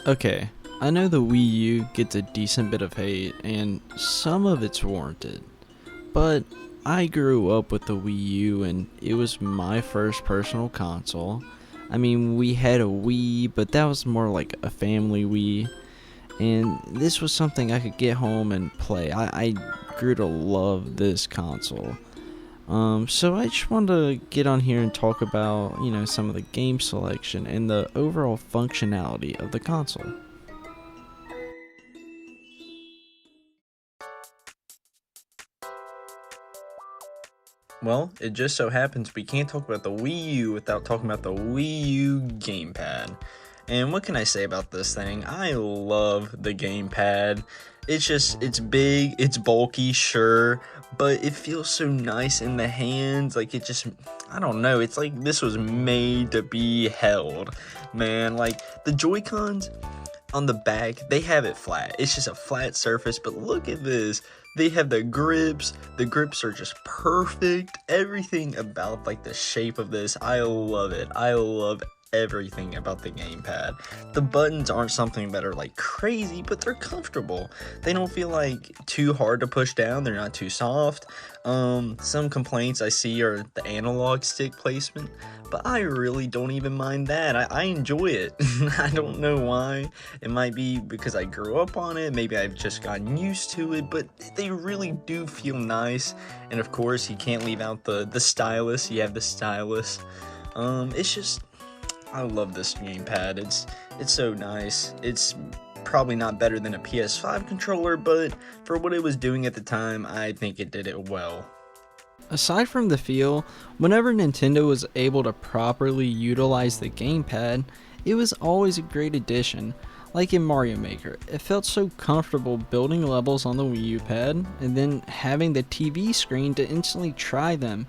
Okay, I know the Wii U gets a decent bit of hate, and some of it's warranted, but I grew up with the Wii U and it was my first personal console. I mean, we had a Wii, but that was more like a family Wii, and this was something I could get home and play. I grew to love this console. So I just wanted to get on here and talk about, some of the game selection and the overall functionality of the console. Well, it just so happens we can't talk about the Wii U without talking about the Wii U gamepad. And what can I say about this thing? I love the gamepad. It's big, it's bulky, sure, but it feels so nice in the hands. I don't know, it's like this was made to be held, man. Like, the Joy-Cons on the back, they have it flat. It's just a flat surface, but look at this. They have the grips. The grips are just perfect. Everything about like the shape of this, I love it. I love everything about the gamepad. The buttons aren't something that are like crazy, but they're comfortable. They don't feel like too hard to push down. They're not too soft. Some complaints I see are the analog stick placement, but I really don't even mind that. I enjoy it. I don't know why. It might be because I grew up on it. Maybe I've just gotten used to it, but they really do feel nice. And of course, you can't leave out the stylus. You have the stylus. It's just, I love this gamepad. It's so nice. It's probably not better than a PS5 controller, but for what it was doing at the time, I think it did it well. Aside from the feel, whenever Nintendo was able to properly utilize the gamepad, it was always a great addition. Like in Mario Maker, it felt so comfortable building levels on the Wii U pad and then having the TV screen to instantly try them.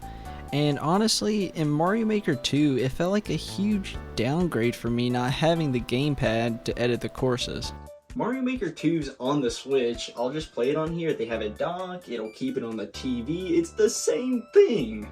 And honestly, in Mario Maker 2, it felt like a huge downgrade for me not having the gamepad to edit the courses. Mario Maker 2's on the Switch. I'll just play it on here. They have a dock, it'll keep it on the TV. It's the same thing.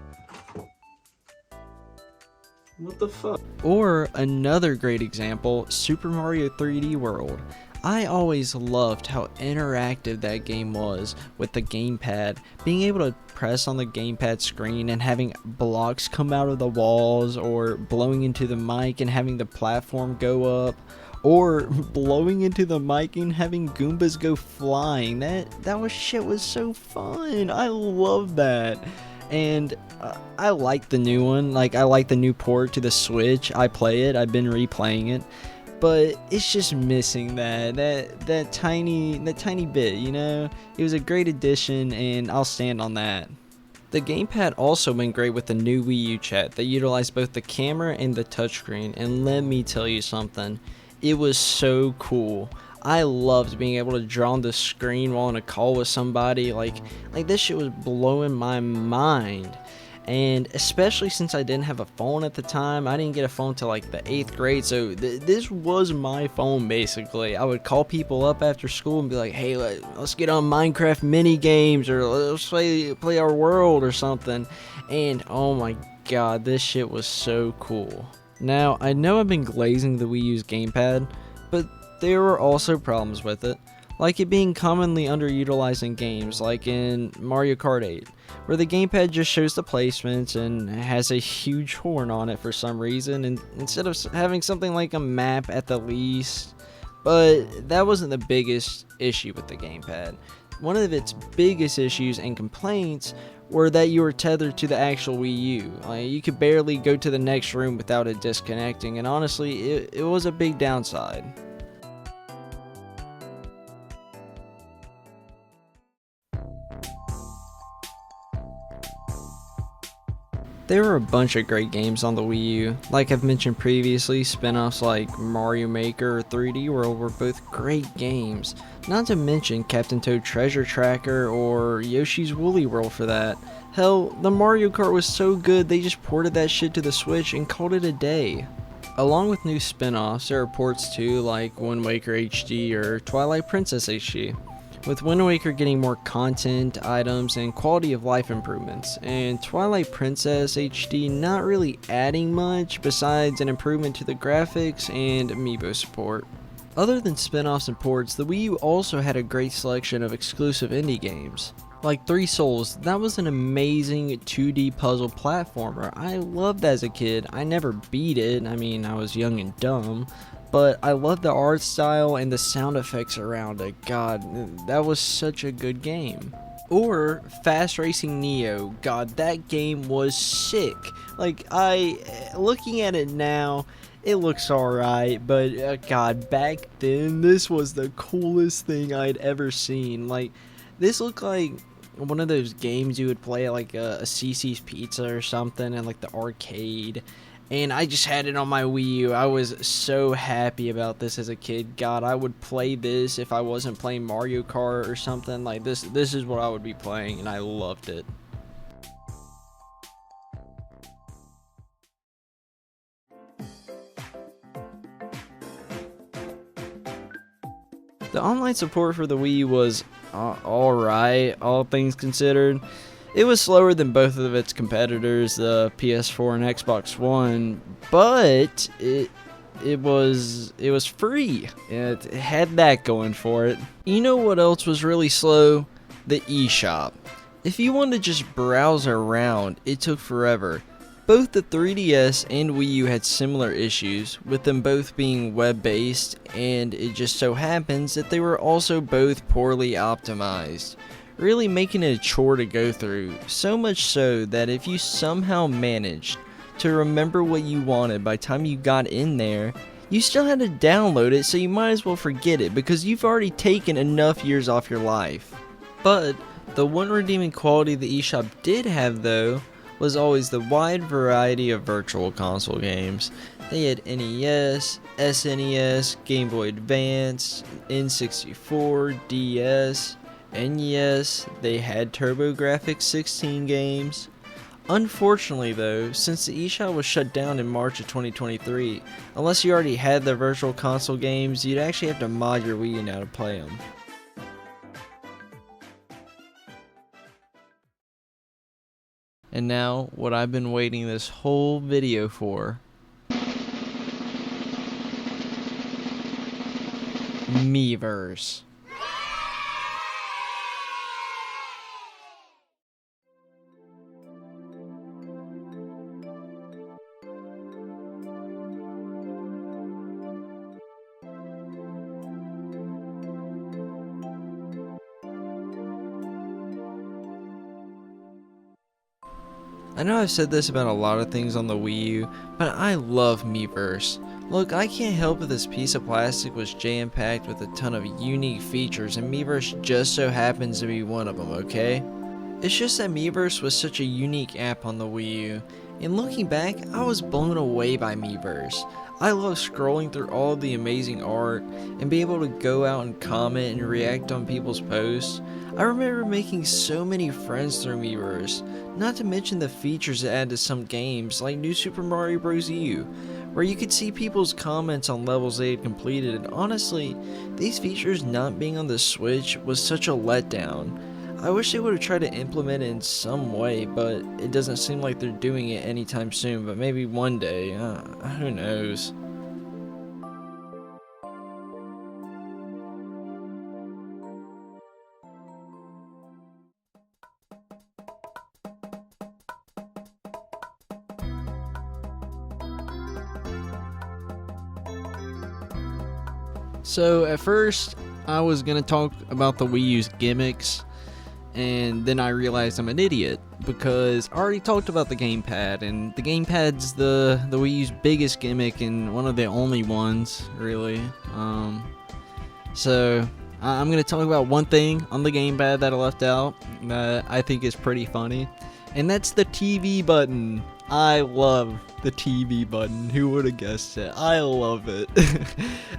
What the fuck? Or another great example, Super Mario 3D World. I always loved how interactive that game was with the gamepad. Being able to press on the gamepad screen and having blocks come out of the walls, or blowing into the mic and having the platform go up, or blowing into the mic and having Goombas go flying. Shit was so fun. I love that. And I like the new one. Like, I like the new port to the Switch. I play it. I've been replaying it. But it's just missing that tiny bit, It was a great addition, and I'll stand on that. The gamepad also went great with the new Wii U chat that utilized both the camera and the touchscreen, and let me tell you something, it was so cool. I loved being able to draw on the screen while on a call with somebody. Like this shit was blowing my mind. And especially since I didn't have a phone at the time, I didn't get a phone till like the 8th grade, so this was my phone basically. I would call people up after school and be like, hey, let's get on Minecraft mini games, or let's play our world or something. And oh my god, this shit was so cool. Now, I know I've been glazing the Wii U's gamepad, but there were also problems with it, like it being commonly underutilized in games like in Mario Kart 8, where the gamepad just shows the placements and has a huge horn on it for some reason, and instead of having something like a map at the least. But that wasn't the biggest issue with the gamepad. One of its biggest issues and complaints were that you were tethered to the actual Wii U. Like, you could barely go to the next room without it disconnecting, and honestly, it was a big downside. There were a bunch of great games on the Wii U. Like I've mentioned previously, spin-offs like Mario Maker or 3D World were both great games. Not to mention Captain Toad Treasure Tracker or Yoshi's Woolly World for that. Hell, the Mario Kart was so good they just ported that shit to the Switch and called it a day. Along with new spin-offs, there are ports too, like Wind Waker HD or Twilight Princess HD. With Wind Waker getting more content, items, and quality of life improvements, and Twilight Princess HD not really adding much besides an improvement to the graphics and amiibo support. Other than spin-offs and ports, the Wii U also had a great selection of exclusive indie games. Like 3 Souls, that was an amazing 2D puzzle platformer. I loved as a kid. I never beat it, I mean, I was young and dumb, but I loved the art style and the sound effects around it. God, that was such a good game. Or Fast Racing Neo. God, that game was sick. Like, looking at it now, it looks alright, but God, back then, this was the coolest thing I'd ever seen. Like, this looked like one of those games you would play at like a CC's Pizza or something in like the arcade. And I just had it on my Wii U. I was so happy about this as a kid. God, I would play this if I wasn't playing Mario Kart or something. Like this is what I would be playing, and I loved it. The online support for the Wii was alright, all things considered. It was slower than both of its competitors, the PS4 and Xbox One, but it was free. It had that going for it. You know what else was really slow? The eShop. If you wanted to just browse around, it took forever. Both the 3DS and Wii U had similar issues, with them both being web-based, and it just so happens that they were also both poorly optimized, really making it a chore to go through, so much so that if you somehow managed to remember what you wanted by the time you got in there, you still had to download it, so you might as well forget it because you've already taken enough years off your life. But the one redeeming quality the eShop did have though was always the wide variety of virtual console games. They had NES, SNES, Game Boy Advance, N64, DS, and yes, they had TurboGrafx 16 games. Unfortunately though, since the eShop was shut down in March of 2023, unless you already had the virtual console games, you'd actually have to mod your Wii U now to play them. And now, what I've been waiting this whole video for. Miiverse. I know I've said this about a lot of things on the Wii U, but I love Miiverse. Look, I can't help it this piece of plastic was jam-packed with a ton of unique features, and Miiverse just so happens to be one of them, okay? It's just that Miiverse was such a unique app on the Wii U, and looking back, I was blown away by Miiverse. I love scrolling through all the amazing art, and being able to go out and comment and react on people's posts. I remember making so many friends through Miiverse, not to mention the features it added to some games like New Super Mario Bros. U, where you could see people's comments on levels they had completed, and honestly, these features not being on the Switch was such a letdown. I wish they would have tried to implement it in some way, but it doesn't seem like they're doing it anytime soon, but maybe one day, who knows. So at first, I was going to talk about the Wii U's gimmicks, and then I realized I'm an idiot, because I already talked about the gamepad, and the gamepad's the Wii U's biggest gimmick, and one of the only ones, really. So I'm going to talk about one thing on the gamepad that I left out that I think is pretty funny, and that's the TV button. I love the TV button. Who would have guessed it? I love it.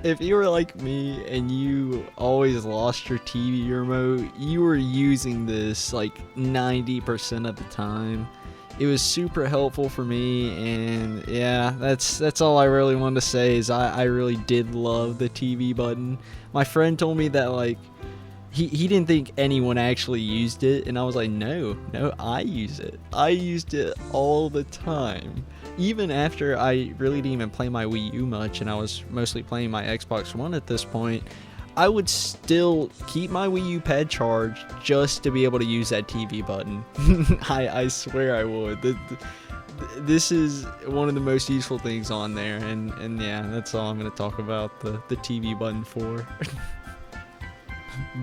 If you were like me and you always lost your TV remote, you were using this like 90% of the time. It was super helpful for me, and yeah, that's all I really wanted to say is I really did love the TV button. My friend told me that like he didn't think anyone actually used it, and I was like, no, I use it. I used it all the time. even after I really didn't even play my Wii U much and I was mostly playing my Xbox One at this point, I would still keep my Wii U pad charged just to be able to use that TV button. I swear I would. This is one of the most useful things on there, and yeah, that's all I'm going to talk about the TV button for.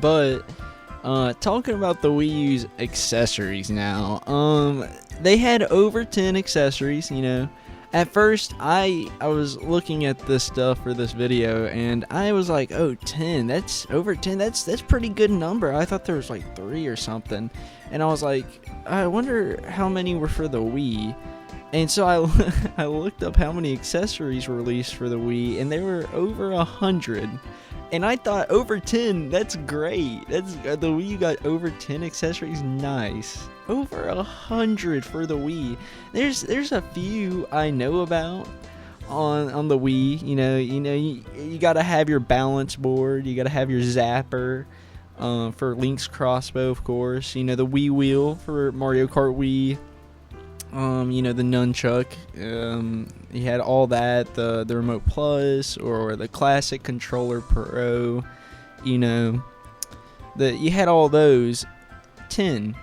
But talking about the Wii U's accessories now, they had over 10 accessories, you know. At first, I was looking at this stuff for this video, and I was like, oh, 10, that's over 10, that's pretty good number. I thought there was like 3 or something, and I was like, I wonder how many were for the Wii. And so I looked up how many accessories were released for the Wii, and they were over 100. And I thought over 10, that's great. That's the Wii U got over 10 accessories, nice. Over 100 for the Wii. There's a few I know about on the Wii. You gotta have your balance board. You gotta have your zapper for Link's crossbow, of course. You know, the Wii wheel for Mario Kart Wii. You know, the nunchuck, you had all that, the Remote Plus, or the Classic Controller Pro, you know, you had all those. 10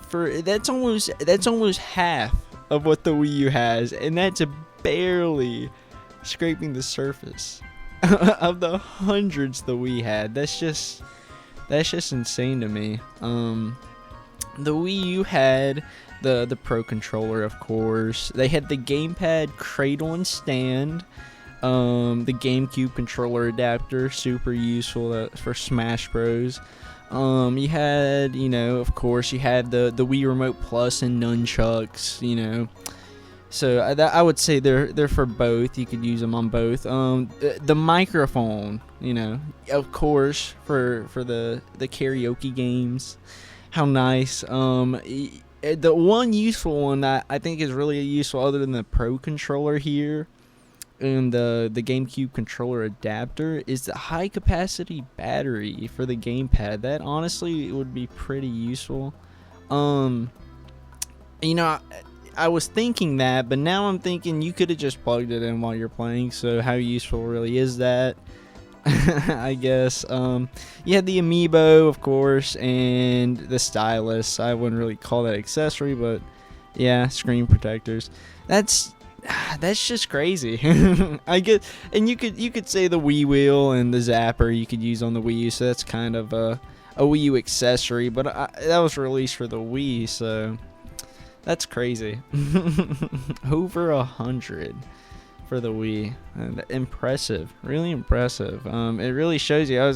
for, that's almost half of what the Wii U has, and that's barely scraping the surface of the hundreds the Wii had. That's just insane to me. The Wii U had the Pro Controller, of course. They had the gamepad cradle and stand, the GameCube controller adapter, super useful for Smash Bros. You had, you know, of course, you had the Wii Remote Plus and nunchucks, you know. So I would say they're for both. You could use them on both. The microphone, you know, of course, for the karaoke games. How nice. The one useful one that I think is really useful, other than the Pro Controller here and the GameCube controller adapter, is the high capacity battery for the gamepad. That honestly would be pretty useful. You know, I was thinking that, but now I'm thinking you could have just plugged it in while you're playing. So how useful really is that? I guess. You had the amiibo, of course, and the stylus. I wouldn't really call that accessory, but yeah, screen protectors. That's just crazy. I get, and you could say the Wii wheel and the zapper you could use on the Wii U, so that's kind of a Wii U accessory, but that was released for the Wii, so that's crazy. Over 100 for the Wii. Impressive, really impressive. It really shows you. I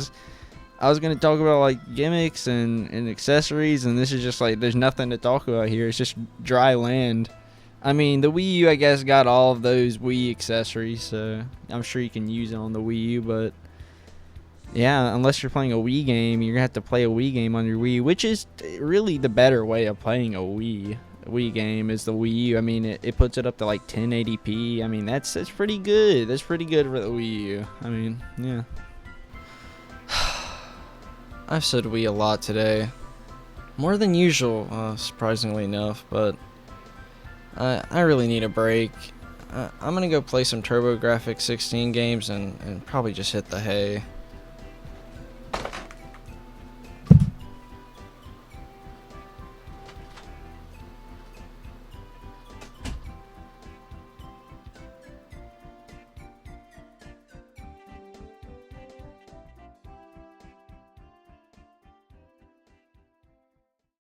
was gonna talk about like gimmicks and accessories, and this is just like there's nothing to talk about here. It's just dry land. I mean, the Wii U, I guess, got all of those Wii accessories, so I'm sure you can use it on the Wii U, but yeah, unless you're playing a Wii game, you're gonna have to play a Wii game on your Wii, which is really the better way of playing a Wii game is the Wii U. I mean, it puts it up to like 1080p. I mean, that's pretty good. That's pretty good for the Wii U. I mean, yeah. I've said Wii a lot today, more than usual, surprisingly enough, but I really need a break. I'm gonna go play some TurboGrafx 16 games and probably just hit the hay.